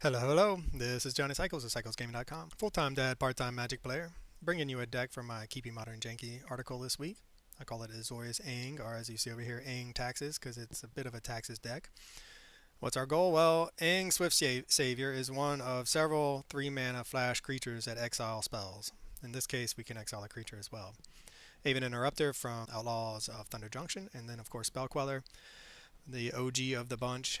Hello, hello. This is Johnny Cycles of cyclesgaming.com. Full-time dad, part-time Magic player. Bringing you a deck from my Keeping Modernjanky article this week. I call it Azorius Aang, or as you see over here, Aang Taxes, because it's a bit of a taxes deck. What's our goal? Well, Aang Swift Savior is one of several 3-mana flash creatures that exile spells. In this case, we can exile a creature as well. Aven Interrupter from Outlaws of Thunder Junction, and then of course Spell Queller, the OG of the bunch.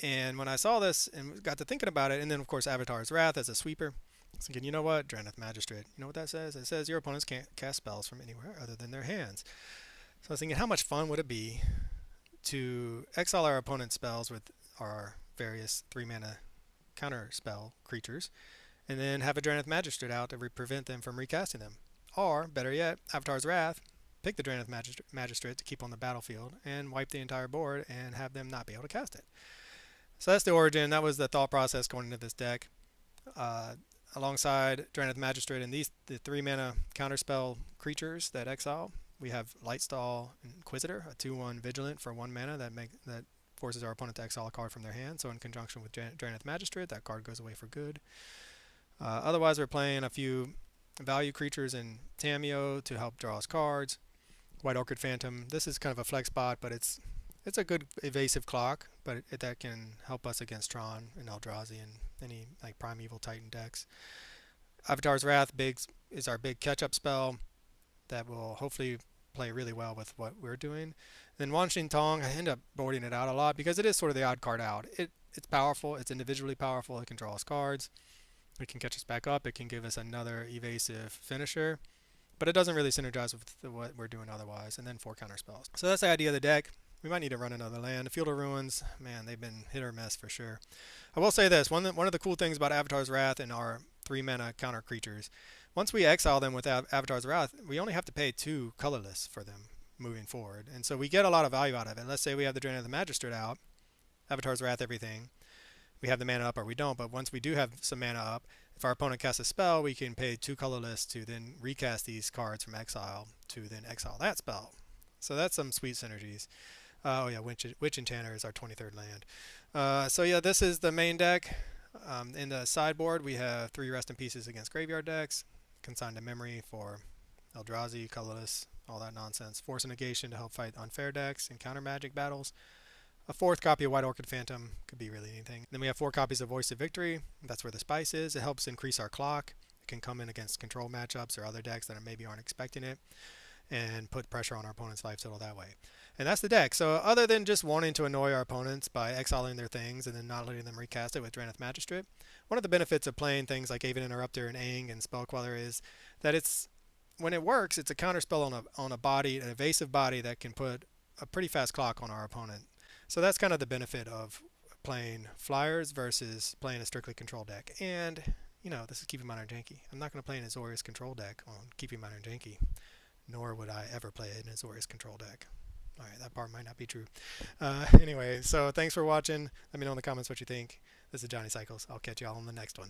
And when I saw this and got to thinking about it, and then of course Avatar's Wrath as a sweeper, I was thinking, you know what, Drannith Magistrate, you know what that says? It says your opponents can't cast spells from anywhere other than their hands. So I was thinking, how much fun would it be to exile our opponent's spells with our various 3-mana counter spell creatures, and then have a Drannith Magistrate out to prevent them from recasting them. Or, better yet, Avatar's Wrath, pick the Drannith Magistrate to keep on the battlefield, and wipe the entire board and have them not be able to cast it. So that's the origin. That was the thought process going into this deck. Alongside Drannith Magistrate and the 3-mana counterspell creatures that exile, we have Lightstall Inquisitor, a 2/1 Vigilant for 1 mana that forces our opponent to exile a card from their hand. So in conjunction with Drannith Magistrate, that card goes away for good. Otherwise, we're playing a few value creatures in Tamiyo to help draw us cards. White Orchid Phantom. This is kind of a flex spot, but it's a good evasive clock, but that can help us against Tron and Eldrazi and any like Primeval Titan decks. Avatar's Wrath is our big catch-up spell that will hopefully play really well with what we're doing. Then Wan Shin Tong, I end up boarding it out a lot because it is sort of the odd card out. It's powerful. It's individually powerful. It can draw us cards. It can catch us back up. It can give us another evasive finisher. But it doesn't really synergize with what we're doing otherwise. And then 4 counter spells. So that's the idea of the deck. We might need to run another land. The Field of Ruins, man, they've been hit or miss for sure. I will say this, one of the cool things about Avatar's Wrath and our 3-mana counter creatures, once we exile them with Avatar's Wrath, we only have to pay 2 colorless for them moving forward. And so we get a lot of value out of it. Let's say we have the Drannith Magistrate out, Avatar's Wrath, everything. We have the mana up or we don't, but once we do have some mana up, if our opponent casts a spell, we can pay 2 colorless to then recast these cards from exile to then exile that spell. So that's some sweet synergies. Oh yeah, Witch Enchanter is our 23rd land. So yeah, this is the main deck. In the sideboard, we have 3 Rest in Pieces against graveyard decks, Consigned to Memory for Eldrazi, colorless, all that nonsense. Force of Negation to help fight unfair decks and counter magic battles. A 4th copy of White Orchid Phantom, could be really anything. Then we have 4 copies of Voice of Victory. That's where the spice is. It helps increase our clock. It can come in against control matchups or other decks that maybe aren't expecting it, and put pressure on our opponent's life total that way. And that's the deck. So other than just wanting to annoy our opponents by exiling their things and then not letting them recast it with Drannith Magistrate, one of the benefits of playing things like Aven Interrupter and Aang and Spell Queller is that when it works, it's a counterspell on a body, an evasive body that can put a pretty fast clock on our opponent. So that's kind of the benefit of playing flyers versus playing a strictly control deck. And, you know, this is Keeping Modern Janky. I'm not going to play an Azorius control deck on Keeping Modern Janky, nor would I ever play an Azorius control deck. All right, that part might not be true. Anyway, so thanks for watching. Let me know in the comments what you think. This is Johnny Cycles. I'll catch you all on the next one.